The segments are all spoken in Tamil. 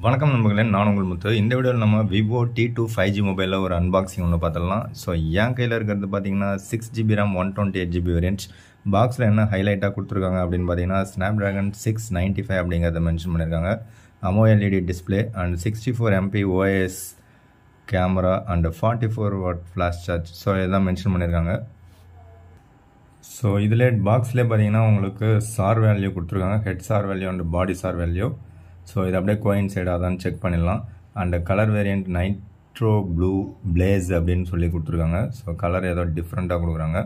வணக்கம் நண்பர்களே, நான் உங்கள் முத்து. இந்த வீடியோவில் நம்ம விவோ T2 5G மொபைலில் ஒரு அன்பாக்சிங் ஒன்று பார்த்துடலாம். ஸோ என் கையில் இருக்கிறது பார்த்தீங்கன்னா 6GB RAM 128GB வேரியன்ட். பாக்ஸில் என்ன ஹைலைட்டாக கொடுத்துருக்காங்க அப்படின்னு பார்த்தீங்கன்னா ஸ்னாப்ட்ராகன் 695 அப்படிங்கிறத மென்ஷன் பண்ணியிருக்காங்க. AMOLED display and 64 MP OIS camera and 44 watt flash charge. So இதெல்லாம் மென்ஷன் பண்ணியிருக்காங்க. ஸோ இதில் பாக்ஸ்லேயே பார்த்தீங்கன்னா உங்களுக்கு சார் வேல்யூ கொடுத்துருக்காங்க, head SAR value and body SAR value. So இது அப்படியே கோயின்சைடாக தான் செக் பண்ணிடலாம். And colour variant nitro blue blaze அப்படின்னு சொல்லி கொடுத்துருக்காங்க. ஸோ கலர் ஏதோ டிஃப்ரெண்ட்டாக கொடுக்குறாங்க.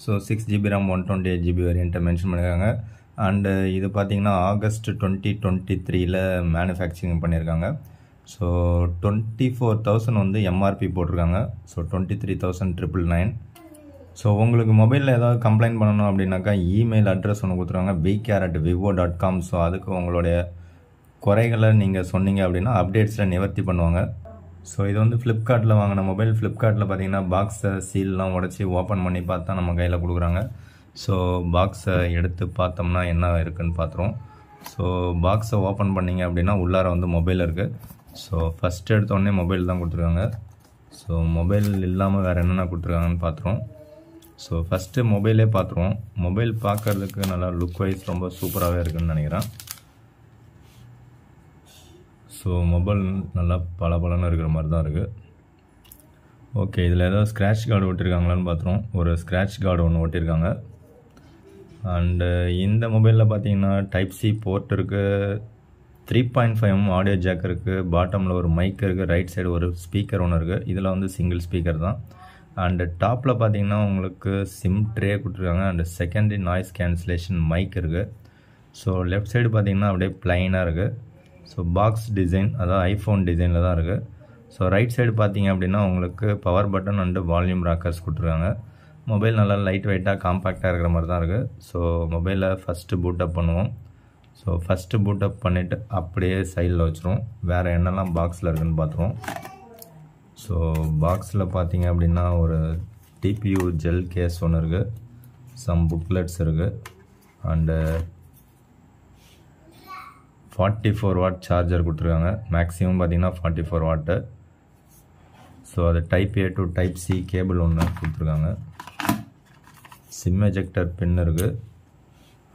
ஸோ 6GB RAM 128GB வேரியண்ட்டை மென்ஷன் பண்ணியிருக்காங்க. அண்டு இது பார்த்தீங்கன்னா ஆகஸ்ட் 2023 மேனுஃபேக்சரிங் பண்ணியிருக்காங்க. ஸோ 24,000 வந்து எம்ஆர்பி போட்டிருக்காங்க. ஸோ 23,999. ஸோ உங்களுக்கு மொபைலில் ஏதாவது கம்ப்ளைண்ட் பண்ணணும் அப்படின்னாக்கா இமெயில் அட்ரஸ் ஒன்று கொடுத்துருவாங்க, bk@vivo.com. ஸோ அதுக்கு உங்களுடைய குறைகளை நீங்கள் சொன்னீங்க அப்படின்னா அப்டேட்ஸில் நிவர்த்தி பண்ணுவாங்க. ஸோ இது வந்து ஃப்ளிப்கார்ட்டில் வாங்கின மொபைல். ஃப்ளிப்கார்ட்டில் பார்த்தீங்கன்னா பாக்ஸை சீல்லாம் உடச்சி ஓப்பன் பண்ணி பார்த்தா நம்ம கையில் கொடுக்குறாங்க. ஸோ பாக்ஸை எடுத்து பார்த்தோம்னா என்ன இருக்குதுன்னு பார்த்துருவோம். ஸோ பாக்ஸை ஓப்பன் பண்ணிங்க அப்படின்னா உள்ளார வந்து மொபைல் இருக்குது. ஸோ ஃபஸ்ட்டு எடுத்தோடனே மொபைல் தான் கொடுத்துருக்காங்க. ஸோ மொபைல் இல்லாமல் வேறு என்னென்ன கொடுத்துருக்காங்கன்னு பார்த்துருவோம். ஸோ ஃபஸ்ட்டு மொபைலே பார்த்துருவோம். மொபைல் பார்க்குறதுக்கு நல்லா லுக் வைஸ் ரொம்ப சூப்பராகவே இருக்குதுன்னு நினைக்கிறேன். ஸோ மொபைல் நல்லா பளபளன்னு இருக்கிற மாதிரி தான் இருக்குது. ஓகே, இதில் ஏதாவது ஸ்க்ராட்ச் கார்டு ஒட்டியிருக்காங்களான்னு பார்த்துருவோம். ஒரு ஸ்க்ராட்ச் கார்டு ஒன்று ஒட்டியிருக்காங்க. அண்டு இந்த மொபைலில் பார்த்தீங்கன்னா டைப்-C போர்ட் இருக்குது, 3.5mm ஆடியோ ஜாக் இருக்குது, பாட்டமில் ஒரு மைக் இருக்குது, ரைட் சைடு ஒரு ஸ்பீக்கர் ஒன்று இருக்குது. இதில் வந்து சிங்கிள் ஸ்பீக்கர் தான். அண்டு டாப்பில் பார்த்தீங்கன்னா உங்களுக்கு சிம் ட்ரே கொடுத்துருக்காங்க. And secondary noise cancellation mic இருக்குது. ஸோ லெஃப்ட் சைடு பார்த்தீங்கன்னா அப்படியே ப்ளைனாக இருக்குது. ஸோ பாக்ஸ் டிசைன் அதாவது ஐஃபோன் டிசைனில் தான் இருக்குது. ஸோ ரைட் சைடு பார்த்தீங்க அப்படின்னா உங்களுக்கு power button and volume rockers கொடுத்துருக்காங்க. மொபைல் நல்லா லைட் வெயிட்டாக காம்பேக்டாக இருக்கிற மாதிரி தான் இருக்குது. ஸோ மொபைலை ஃபஸ்ட்டு பூட்டப் பண்ணுவோம். ஸோ ஃபஸ்ட்டு பூட்டப் பண்ணிவிட்டு அப்படியே சைடில் வச்சுருவோம். வேறு என்னெல்லாம் பாக்ஸில் இருக்குதுன்னு பார்த்துருவோம். ஸோ பாக்ஸில் பார்த்தீங்க அப்படின்னா ஒரு டிபியூ ஜெல் கேஸ் ஒன்று இருக்குது, சம் புக்லெட்ஸ் இருக்குது, அண்டு 44 வாட் சார்ஜர் கொடுத்துருக்காங்க. மேக்ஸிமம் பார்த்தீங்கன்னா 44 வாட்டு. ஸோ அது டைப்-A டு டைப்-C கேபிள் ஒன்று கொடுத்துருக்காங்க. சிம் எஜெக்டர் பின் இருக்குது.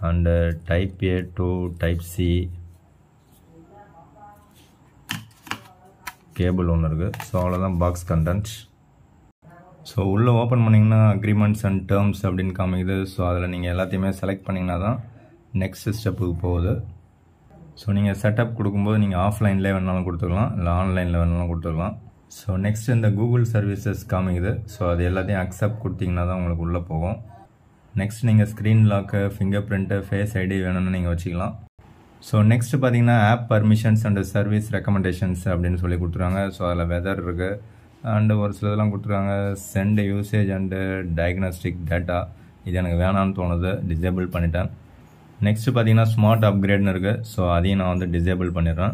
அண்டு டைப்-A டு டைப்-C கேபிள் ஒன்று இருக்குது. ஸோ அவ்வளோதான் பாக்ஸ் கண்டென்ட்ஸ். ஸோ உள்ளே ஓப்பன் பண்ணிங்கன்னா அக்ரிமெண்ட்ஸ் அண்ட் டேர்ம்ஸ் அப்படின்னு காமிக்குது. ஸோ அதில் நீங்கள் எல்லாத்தையுமே செலக்ட் பண்ணிங்கன்னா தான் நெக்ஸ்ட் ஸ்டெப்புக்கு போகுது. ஸோ நீங்கள் செட்டப் கொடுக்கும்போது நீங்கள் ஆஃப்லைன்லேயே வேணாலும் கொடுத்துக்கலாம், இல்லை ஆன்லைனில் வேணாலும் கொடுத்துக்கலாம். ஸோ நெக்ஸ்ட் இந்த கூகுள் சர்வீசஸ் காமிக்குது. ஸோ அது எல்லாத்தையும் அக்செப்ட் கொடுத்தீங்கன்னா தான் உங்களுக்கு உள்ளே போகும். நெக்ஸ்ட் நீங்கள் screen lock, fingerprint, face ID வேணும்னு நீங்கள் வச்சுக்கலாம். ஸோ நெக்ஸ்ட் பார்த்தீங்கன்னா app permissions and service recommendations அப்படின்னு சொல்லி கொடுத்துருக்காங்க. ஸோ அதில் வெதர் இருக்குது அண்டு ஒரு சில இதெல்லாம் கொடுத்துருக்காங்க. Send usage and diagnostic data, இது எனக்கு வேணான்னு தோணுது, டிசேபிள் பண்ணிட்டேன். நெக்ஸ்ட்டு பார்த்தீங்கன்னா ஸ்மார்ட் அப்கிரேட்னு இருக்குது. ஸோ அதையும் நான் வந்து டிசேபிள் பண்ணிடுறேன்.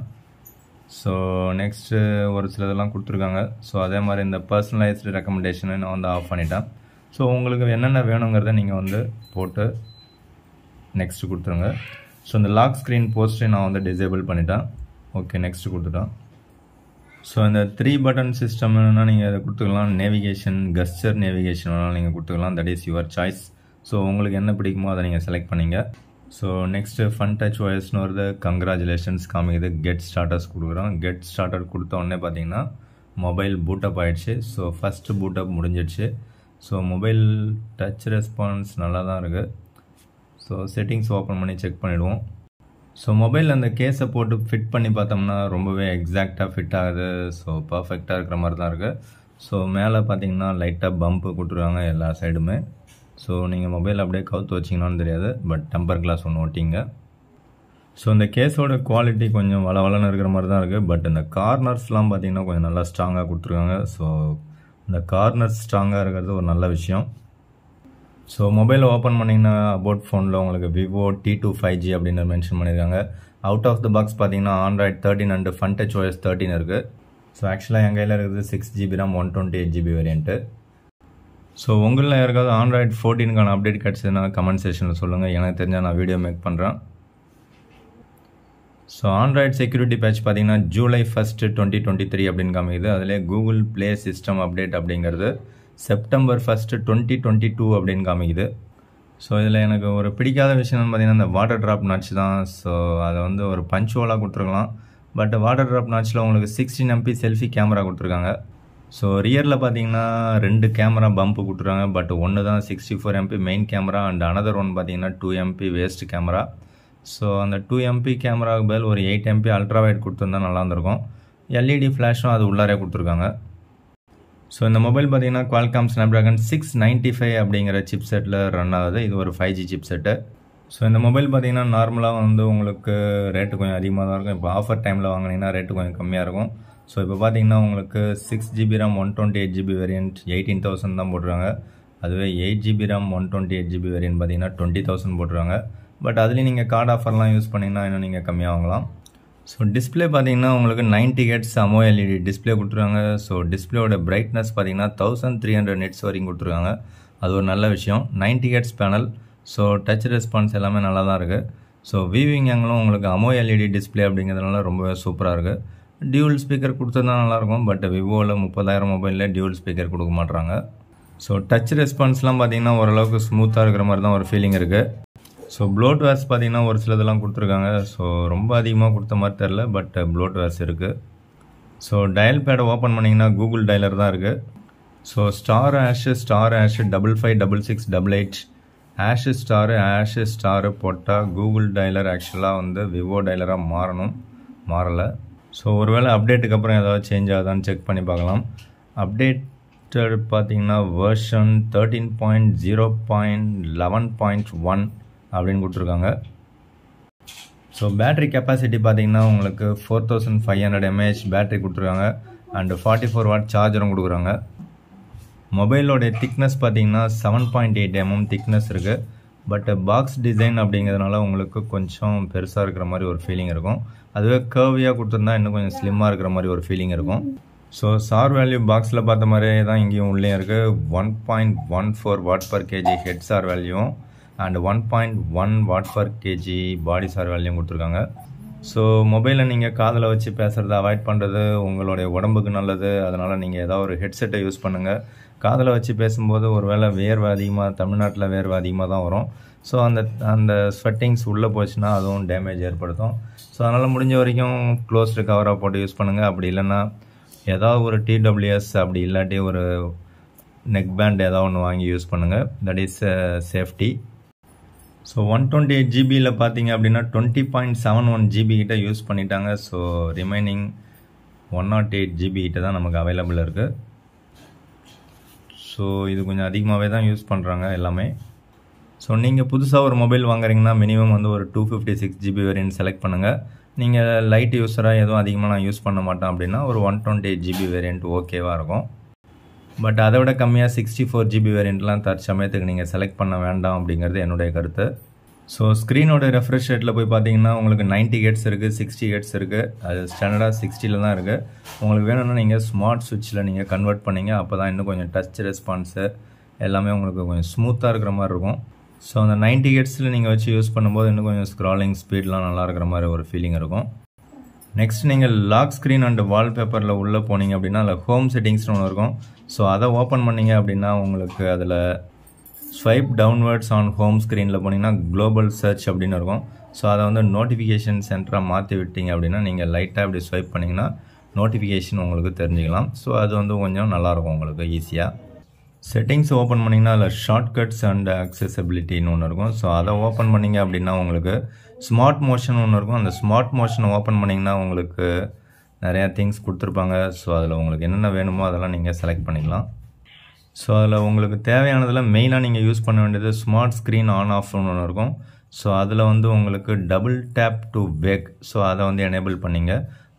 ஸோ நெக்ஸ்ட்டு ஒரு சில இதெல்லாம் கொடுத்துருக்காங்க. ஸோ அதே மாதிரி இந்த பர்சனலைஸ்டு ரெக்கமெண்டேஷனை நான் வந்து ஆஃப் பண்ணிட்டேன். ஸோ உங்களுக்கு என்னென்ன வேணுங்கிறத நீங்கள் வந்து போட்டு நெக்ஸ்ட்டு கொடுத்துருங்க. ஸோ இந்த லாக் ஸ்க்ரீன் போஸ்ட்டை நான் வந்து டிசேபிள் பண்ணிட்டேன். ஓகே, நெக்ஸ்ட்டு கொடுத்துட்டேன். ஸோ இந்த 3 பட்டன் சிஸ்டம் வேணும்னா நீங்கள் அதை கொடுத்துக்கலாம். நேவிகேஷன், கஸ்டர் நேவிகேஷன் வேணாலும் நீங்கள் கொடுத்துக்கலாம். That is your choice. So உங்களுக்கு என்ன பிடிக்குமோ அதை நீங்கள் செலக்ட் பண்ணிங்க. ஸோ நெக்ஸ்ட்டு ஃபன் டச் OISனு வருது. கங்க்ராச்சுலேஷன்ஸ் காமிக்குது. கெட் ஸ்டார்டர்ஸ் கொடுக்குறோம். கெட் ஸ்டார்டர் கொடுத்த உடனே பார்த்தீங்கன்னா மொபைல் பூட்டப் ஆகிடுச்சு. ஸோ ஃபஸ்ட்டு பூட்டப் முடிஞ்சிடுச்சு. ஸோ மொபைல் டச் ரெஸ்பான்ஸ் நல்லா தான் இருக்குது. ஸோ செட்டிங்ஸ் ஓப்பன் பண்ணி செக் பண்ணிவிடுவோம். ஸோ மொபைல் அந்த கேஸை போட்டு ஃபிட் பண்ணி பார்த்தோம்னா ரொம்பவே எக்ஸாக்டாக ஃபிட் ஆகுது. ஸோ பர்ஃபெக்டாக இருக்கிற மாதிரி தான் இருக்குது. ஸோ மேலே பார்த்தீங்கன்னா லைட்டாக பம்ப்பு கொடுத்துருக்காங்க எல்லா சைடுமே. ஸோ நீங்கள் மொபைல் அப்படியே கவுத்து வச்சிங்கன்னு தெரியாது, பட் டெம்பர் கிளாஸ் ஒன்று ஓட்டிங்க. ஸோ இந்த கேஸோட குவாலிட்டி கொஞ்சம் வளவலன்னு இருக்கிற மாதிரி தான் இருக்குது. பட் இந்த கார்னர்ஸ்லாம் பார்த்தீங்கன்னா கொஞ்சம் நல்லா ஸ்ட்ராங்காக கொடுத்துருக்காங்க. ஸோ இந்த கார்னர்ஸ் ஸ்ட்ராங்காக இருக்கிறது ஒரு நல்ல விஷயம். ஸோ மொபைலை ஓப்பன் பண்ணிங்கன்னா அபவுட் ஃபோனில் உங்களுக்கு விவோ T2 5G அப்படின்னு மென்ஷன் பண்ணியிருக்காங்க. அவுட் ஆஃப் த பாக்ஸ் பார்த்தீங்கன்னா Android 13 and fun touch OS 13 இருக்குது. ஸோ ஆக்சுவலாக என் கையில் இருக்குது 6GB RAM 128GB variant. So உங்களில் யாருக்காவது Android 14க்கான அப்டேட் கிடச்சதுன்னா கமெண்ட் செக்ஷனில் சொல்லுங்கள். எனக்கு தெரிஞ்சால் நான் வீடியோ மேக் பண்ணுறேன். ஸோ ஆண்ட்ராய்டு செக்யூரிட்டி பேட்ச் பார்த்தீங்கன்னா ஜூலை 1, 2023 அப்படின்னு காமிக்குது. அதிலே கூகுள் ப்ளே சிஸ்டம் அப்டேட் அப்படிங்கிறது செப்டம்பர் 1, 2022 அப்படின்னு காமிக்குது. ஸோ இதில் எனக்கு ஒரு பிடிக்காத விஷயம் பார்த்தீங்கன்னா இந்த வாட்டர் ட்ராப் நாட்ச் தான். ஸோ அதை வந்து ஒரு பஞ்ச் ஹோலாக கொடுத்துருக்கலாம். பட் வாட்டர் ட்ராப் நாட்சில் உங்களுக்கு 16 MP செல்ஃபி கேமரா கொடுத்துருக்காங்க. ஸோ ரியரில் பார்த்தீங்கன்னா 2 கேமரா பம்ப் கொடுத்துருக்காங்க. பட் ஒன்று தான் 64 MP main camera and another one பார்த்தீங்கன்னா 2 MP வேஸ்ட் கேமரா. ஸோ அந்த 2 MP கேமராவுக்கு பதில் ஒரு 8 MP அல்ட்ரா வைட் கொடுத்துருந்தா நல்லா இருந்திருக்கும். LED ஃப்ளாஷும் அது உள்ளாரே கொடுத்துருக்காங்க. ஸோ இந்த மொபைல் பார்த்தீங்கன்னா Qualcomm Snapdragan 695 அப்படிங்கிற சிப் செட்டில் ரன் ஆகுது. இது ஒரு 5G சிப் செட்டு. ஸோ இந்த மொபைல் பார்த்தீங்கன்னா நார்மலாக வந்து உங்களுக்கு ரேட்டு கொஞ்சம் அதிகமாக தான் இருக்கும். இப்போ ஆஃபர் டைமில் வாங்கினீங்கன்னா ரேட்டு கொஞ்சம் கம்மியாக இருக்கும். ஸோ இப்போ பார்த்தீங்கன்னா உங்களுக்கு 6GB RAM 128GB வேரியன்ட் 18,000 தான் போட்டுருக்காங்க. அதுவே 8GB RAM 128GB வேரியன்ட் பார்த்தீங்கன்னா 20,000 போட்டுருக்காங்க. பட் அதுலேயும் நீங்கள் கார்டு ஆஃபர்லாம் யூஸ் பண்ணிங்கன்னா இன்னும் நீங்கள் கம்மியாக வாங்கலாம். ஸோ டிஸ்பிளே பார்த்தீங்கன்னா உங்களுக்கு 90 Hz AMOLED டிஸ்பிளே கொடுத்துருக்காங்க. ஸோ டிஸ்பிளேயோட பிரைட்னஸ் பார்த்தீங்கன்னா 1300 nits வரைக்கும் கொடுத்துருக்காங்க. அது ஒரு நல்ல விஷயம். 90 Hz panel. So touch response எல்லாமே நல்லா தான் இருக்குது. ஸோ வியூவிங் ஆங்கிளும் உங்களுக்கு AMOLED டிஸ்பிளே அப்படிங்கிறதுனால ரொம்பவே சூப்பராக இருக்குது. டியூவல் ஸ்பீக்கர் கொடுத்தா நல்லாயிருக்கும். பட் விவோவில் 30,000 மொபைலில் டியூவல் ஸ்பீக்கர் கொடுக்க மாட்றாங்க. ஸோ டச் ரெஸ்பான்ஸ்லாம் பார்த்தீங்கன்னா ஓரளவுக்கு ஸ்மூத்தாக இருக்கிற மாதிரி தான் ஒரு ஃபீலிங் இருக்குது. ஸோ ப்ளோட்வேர்ஸ் பார்த்தீங்கன்னா ஒரு சிலதெல்லாம் கொடுத்துருக்காங்க. ஸோ ரொம்ப அதிகமாக கொடுத்த மாதிரி தெரில. பட் ப்ளோட்வேர்ஸ் இருக்குது. ஸோ டயல் பேடை ஓப்பன் பண்ணிங்கன்னா கூகுள் டயலர் தான் இருக்குது. ஸோ ***556688 #** போட்டால் கூகுள் டயலர் ஆக்சுவலாக வந்து விவோ டயலராக மாறலை. ஸோ ஒருவேளை அப்டேட்டுக்கு அப்புறம் ஏதாவது சேஞ்ச் ஆகுதான்னு செக் பண்ணி பார்க்கலாம். அப்டேட்டட் பார்த்தீங்கன்னா வெர்ஷன் 13.0.11.1 அப்படின்னு கொடுத்துருக்காங்க. ஸோ பேட்ரி கெப்பாசிட்டி பார்த்தீங்கன்னா உங்களுக்கு 4500 mAh பேட்ரி கொடுத்துருக்காங்க. அண்டு 44 watt சார்ஜரும் கொடுக்குறாங்க. மொபைலோடைய திக்னஸ் பார்த்தீங்கன்னா 7.8 mm திக்னஸ் இருக்குது. பட் பாக்ஸ் டிசைன் அப்படிங்கிறதுனால உங்களுக்கு கொஞ்சம் பெருசாக இருக்கிற மாதிரி ஒரு ஃபீலிங் இருக்கும். அதுவே கர்வியாக கொடுத்துருந்தா இன்னும் கொஞ்சம் ஸ்லிம்மாக இருக்கிற மாதிரி ஒரு ஃபீலிங் இருக்கும். ஸோ சார் வேல்யூ பாக்ஸில் பார்த்த மாதிரியே தான் இங்கேயும் உள்ளே இருக்குது. 1.14 Watt/kg ஹெட் சார் வேல்யூவும் அண்ட் 1.1 Watt/kg பாடி சார் வேல்யூவும் கொடுத்துருக்காங்க. ஸோ மொபைலை நீங்கள் காதில் வச்சு பேசுகிறத அவாய்ட் பண்ணுறது உங்களுடைய உடம்புக்கு நல்லது. அதனால் நீங்கள் ஏதாவது ஒரு ஹெட்செட்டை யூஸ் பண்ணுங்கள். காதில் வச்சு பேசும்போது ஒரு வேளை வேர்வை அதிகமாக, தமிழ்நாட்டில் வேர்வை அதிகமாக தான் வரும். ஸோ அந்த ஸ்வெட்டிங்ஸ் உள்ளே போச்சுன்னா அதுவும் டேமேஜ் ஏற்படுத்தும். ஸோ அதனால் முடிஞ்ச வரைக்கும் க்ளோஸ்டு கவராக போட்டு யூஸ் பண்ணுங்கள். அப்படி இல்லைன்னா ஏதாவது ஒரு TWS அப்படி இல்லாட்டி ஒரு நெக் பேண்ட் ஏதாவது ஒன்று வாங்கி யூஸ் பண்ணுங்கள். That is safety. So 128GB பார்த்தீங்க அப்படின்னா 20.71 GB கிட்ட யூஸ் பண்ணிட்டாங்க. ஸோ ரிமைனிங் 108GB கிட்ட தான் நமக்கு அவைலபிள் இருக்குது. ஸோ இது கொஞ்சம் அதிகமாகவே தான் யூஸ் பண்ணுறாங்க எல்லாமே. ஸோ நீங்கள் புதுசாக ஒரு மொபைல் வாங்குறீங்கன்னா மினிமம் வந்து ஒரு 256GB வேரியன்ட் செலக்ட் பண்ணுங்கள். நீங்கள் லைட் யூஸராக எதுவும் அதிகமாக நான் யூஸ் பண்ண மாட்டேன் அப்படின்னா ஒரு 128GB வேரியன்ட் ஓகேவாக இருக்கும். பட் அதை விட கம்மியாக 64GB வேரியண்ட்லாம் தற்சமயத்துக்கு நீங்கள் செலக்ட் பண்ண வேண்டாம் அப்படிங்கிறது என்னுடைய கருத்து. ஸோ ஸ்க்ரீனோட ரெஃப்ரெஷ் ரேட்டில் போய் பார்த்தீங்கன்னா உங்களுக்கு 90 Hz இருக்குது, 60 Hz இருக்குது. அது ஸ்டாண்டர்டாக 60 தான் இருக்குது. உங்களுக்கு வேணும்னா நீங்கள் ஸ்மார்ட் சுவிட்சில் நீங்கள் கன்வெர்ட் பண்ணிங்க. அப்போ தான் இன்னும் கொஞ்சம் டச் ரெஸ்பான்ஸு எல்லாமே உங்களுக்கு கொஞ்சம் ஸ்மூத்தாக இருக்கிற மாதிரி இருக்கும். ஸோ அந்த 90 Hz நீங்கள் வச்சு யூஸ் பண்ணும்போது இன்னும் கொஞ்சம் ஸ்க்ராலிங் ஸ்பீட்லாம் நல்லா இருக்கிற மாதிரி ஒரு ஃபீலிங் இருக்கும். நெக்ஸ்ட் நீங்கள் லாக் ஸ்க்ரீன் அண்ட் வால்பேப்பரில் உள்ளே போனீங்க அப்படின்னா அதில் ஹோம் செட்டிங்ஸ்னு ஒன்று இருக்கும். ஸோ அதை ஓப்பன் பண்ணிங்க அப்படின்னா உங்களுக்கு அதில் ஸ்வைப் டவுன்வர்ட்ஸ் ஆன் ஹோம் ஸ்க்ரீனில் போனீங்கன்னா குளோபல் சர்ச் அப்படின்னு இருக்கும். ஸோ அதை வந்து நோட்டிஃபிகேஷன் சென்டராக மாற்றி விட்டீங்க அப்படின்னா நீங்கள் லைட்டாக இப்படி ஸ்வைப் பண்ணிங்கன்னா நோட்டிஃபிகேஷன் உங்களுக்கு தெரிஞ்சுக்கலாம். ஸோ அது வந்து கொஞ்சம் நல்லாயிருக்கும் உங்களுக்கு ஈஸியாக. செட்டிங்ஸ் ஓப்பன் பண்ணிங்கன்னா அதில் ஷார்ட்கட்ஸ் அண்ட் அக்சசபிலிட்டின்னு ஒன்று இருக்கும். ஸோ அதை ஓப்பன் பண்ணிங்க அப்படின்னா உங்களுக்கு ஸ்மார்ட் மோஷன் ஒன்று இருக்கும். அந்த ஸ்மார்ட் மோஷனை ஓப்பன் பண்ணிங்கன்னா உங்களுக்கு நிறையா திங்ஸ் கொடுத்துருப்பாங்க. ஸோ அதில் உங்களுக்கு என்னென்ன வேணுமோ அதெல்லாம் நீங்கள் செலக்ட் பண்ணிக்கலாம். ஸோ அதில் உங்களுக்கு தேவையானதில் மெயினாக நீங்கள் யூஸ் பண்ண வேண்டியது ஸ்மார்ட் ஸ்க்ரீன் ஆன் ஆஃப்னு ஒன்று இருக்கும். ஸோ அதில் வந்து உங்களுக்கு double tape to wake, so அதை வந்து எனேபிள் பண்ணிங்க.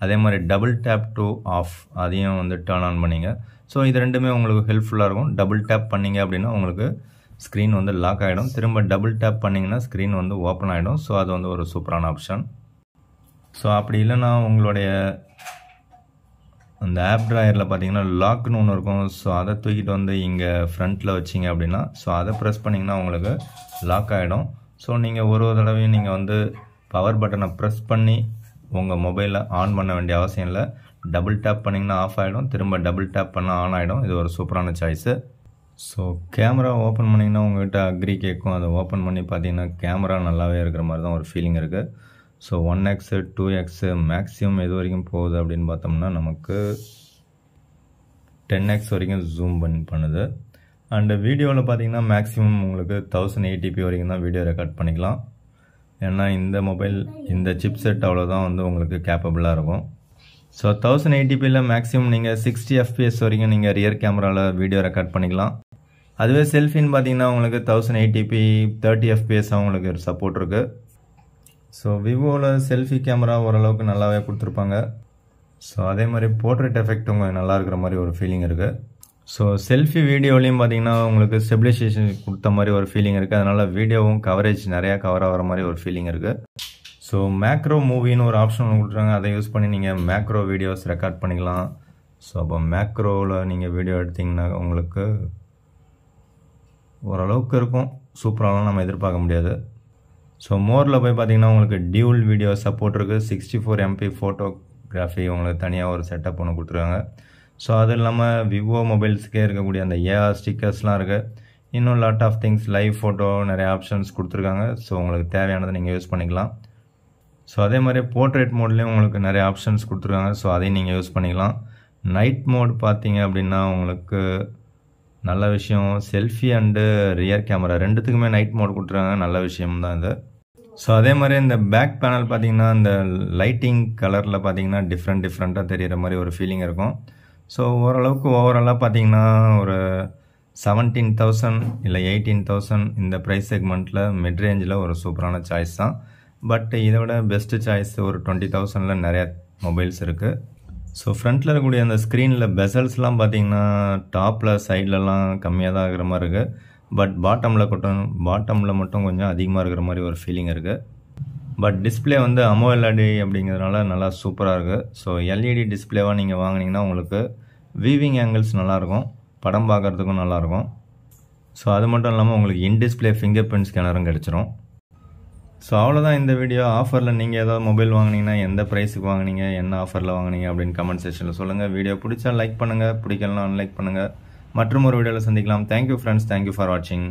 அதே மாதிரி டபுள் டேப் டு ஆஃப் அதையும் வந்து டர்ன் ஆன் பண்ணிங்க. ஸோ இது ரெண்டுமே உங்களுக்கு ஹெல்ப்ஃபுல்லாக இருக்கும். டபுள் டேப் பண்ணிங்க அப்படின்னா உங்களுக்கு ஸ்க்ரீன் வந்து லாக் ஆகிடும். திரும்ப டபுள் டேப் பண்ணிங்கன்னா ஸ்க்ரீன் வந்து ஓப்பன் ஆகிடும். ஸோ அது வந்து ஒரு சூப்பரான ஆப்ஷன். ஸோ அப்படி இல்லைன்னா உங்களுடைய அந்த ஆப் ட்ராயரில் பார்த்தீங்கன்னா லாக்னு ஒன்று இருக்கும். ஸோ அதை தூக்கிட்டு வந்து இங்கே ஃப்ரண்ட்டில் வச்சிங்க அப்படின்னா ஸோ அதை ப்ரெஸ் பண்ணிங்கன்னா உங்களுக்கு லாக் ஆகிடும். ஸோ நீங்கள் ஒரு தடவையும் நீங்கள் வந்து பவர் பட்டனை ப்ரெஸ் பண்ணி உங்கள் மொபைலில் ஆன் பண்ண வேண்டிய அவசியம் இல்லை. டபுள் டேப் பண்ணிங்கன்னா ஆஃப் ஆகிடும், திரும்ப டபுள் டேப் பண்ணால் ஆன் ஆகிடும். இது ஒரு சூப்பரான சாய்ஸு. ஸோ கேமரா ஓப்பன் பண்ணிங்கன்னா உங்கள்கிட்ட அக்ரி கேட்கும். அதை ஓப்பன் பண்ணி பார்த்தீங்கன்னா கேமரா நல்லாவே இருக்கிற மாதிரி தான் ஒரு ஃபீலிங் இருக்குது. ஸோ 1x 2x மேக்ஸிமம் எது வரைக்கும் போகுது அப்படின்னு பார்த்தோம்னா நமக்கு 10x வரைக்கும் ஜூம் பண்ணுது. அண்டு வீடியோவில் பார்த்தீங்கன்னா மேக்ஸிமம் உங்களுக்கு 1080p வரைக்கும் தான் வீடியோ ரெக்கார்ட் பண்ணிக்கலாம். ஏன்னா இந்த மொபைல் இந்த சிப் செட் அவ்வளோதான் வந்து உங்களுக்கு கேப்பபிளாக இருக்கும். ஸோ 1080pயில் மேக்ஸிமம் நீங்கள் 60 fps வரைக்கும் நீங்கள் ரியர் கேமராவில் வீடியோ ரெக்கார்ட் பண்ணிக்கலாம். அதுவே செல்ஃபின்னு பார்த்தீங்கன்னா உங்களுக்கு 1080p 30 fps உங்களுக்கு ஒரு சப்போர்ட் இருக்குது. ஸோ விவோவில் செல்ஃபி கேமரா ஓரளவுக்கு நல்லாவே கொடுத்துருப்பாங்க. ஸோ அதே மாதிரி போர்ட்ரேட் எஃபெக்ட் உங்களுக்கு நல்லா இருக்கிற மாதிரி ஒரு ஃபீலிங் இருக்குது. ஸோ செல்ஃபி வீடியோலையும் பார்த்தீங்கன்னா உங்களுக்கு ஸ்டெபிலைசேஷன் கொடுத்த மாதிரி ஒரு ஃபீலிங் இருக்குது. அதனால் வீடியோவும் கவரேஜ் நிறையா கவர் ஆகிற மாதிரி ஒரு ஃபீலிங் இருக்குது. ஸோ மேக்ரோ மூவின்னு ஒரு ஆப்ஷன் ஒன்று கொடுத்துருக்காங்க. அதை யூஸ் பண்ணி நீங்கள் மேக்ரோ வீடியோஸ் ரெக்கார்ட் பண்ணிக்கலாம். ஸோ அப்போ மேக்ரோவில் நீங்கள் வீடியோ எடுத்திங்கன்னா உங்களுக்கு ஓரளவுக்கு இருக்கும், சூப்பராலாம் நம்ம எதிர்பார்க்க முடியாது. ஸோ மோரில் போய் பார்த்தீங்கன்னா உங்களுக்கு டியூல் வீடியோ சப்போர்ட் இருக்குது. 64 MP ஃபோட்டோகிராஃபி உங்களுக்கு தனியாக ஒரு செட்டப் ஒன்று கொடுத்துருக்காங்க. ஸோ அது இல்லாமல் விவோ மொபைல்ஸுக்கே இருக்கக்கூடிய அந்த ஏஆர் ஸ்டிக்கர்ஸ்லாம் இருக்குது. இன்னும் lot of things live photo நிறைய ஆப்ஷன்ஸ் கொடுத்துருக்காங்க. ஸோ உங்களுக்கு தேவையானதை நீங்கள் யூஸ் பண்ணிக்கலாம். ஸோ அதே மாதிரி போர்ட்ரேட் மோட்லேயும் உங்களுக்கு நிறைய ஆப்ஷன்ஸ் கொடுத்துருக்காங்க. ஸோ அதையும் நீங்கள் யூஸ் பண்ணிக்கலாம். நைட் மோட் பார்த்தீங்க அப்படின்னா உங்களுக்கு நல்ல விஷயம். செல்ஃபி அண்டு ரியர் கேமரா ரெண்டுத்துக்குமே நைட் மோட் கொடுத்துருக்காங்க, நல்ல விஷயம் தான் இது. ஸோ அதே மாதிரி இந்த பேக் பேனல் பார்த்தீங்கன்னா இந்த லைட்டிங் கலரில் பார்த்தீங்கன்னா டிஃப்ரெண்ட்டாக தெரிகிற மாதிரி ஒரு ஃபீலிங் இருக்கும். ஸோ ஓரளவுக்கு ஓவராலாக பார்த்தீங்கன்னா ஒரு 17,000 இல்லை 18,000 இந்த ப்ரைஸ் செக்மெண்ட்டில் மிட் ரேஞ்சில் ஒரு சூப்பரான சாய்ஸ் தான். பட் இதை விட பெஸ்ட்டு சாய்ஸ் ஒரு 20,000 நிறையா மொபைல்ஸ் இருக்குது. ஸோ ஃப்ரண்ட்டில் இருக்கக்கூடிய அந்த ஸ்க்ரீனில் பெசல்ஸ்லாம் பார்த்தீங்கன்னா டாப்பில் சைட்லலாம் கம்மியாக தான் இருக்கிற மாதிரி இருக்குது. பட் பாட்டமில் மட்டும் கொஞ்சம் அதிகமாக இருக்கிற மாதிரி ஒரு ஃபீலிங் இருக்குது. பட் டிஸ்பிளே வந்து AMOLED அப்படிங்கிறதுனால நல்லா சூப்பராக இருக்குது. ஸோ எல்இடி டிஸ்பிளேவாக நீங்கள் வாங்கினீங்கன்னா உங்களுக்கு வீவிங் ஆங்கிள்ஸ் நல்லாயிருக்கும், படம் பார்க்குறதுக்கும் நல்லாயிருக்கும். ஸோ அது மட்டும் இல்லாமல் உங்களுக்கு இன் டிஸ்பிளே ஃபிங்கர் பிரிண்ட் ஸ்கேனரும் கிடச்சிரும். ஸோ அவ்வளோதான் இந்த வீடியோ. ஆஃபரில் நீங்கள் ஏதாவது மொபைல் வாங்கினீங்கன்னா எந்த ப்ரைஸுக்கு வாங்கினீங்க, என்ன ஆஃபரில் வாங்கினீங்க அப்படின்னு கமெண்ட் செக்ஷனில் சொல்லுங்கள். வீடியோ பிடிச்சா லைக் பண்ணுங்கள், பிடிக்கலாம் அன்லைக் பண்ணுங்கள். மற்றும் ஒரு வீடியோவில் சந்திக்கலாம். தேங்க்யூ ஃப்ரெண்ட்ஸ், தேங்க்யூ ஃபார் வாட்சிங்.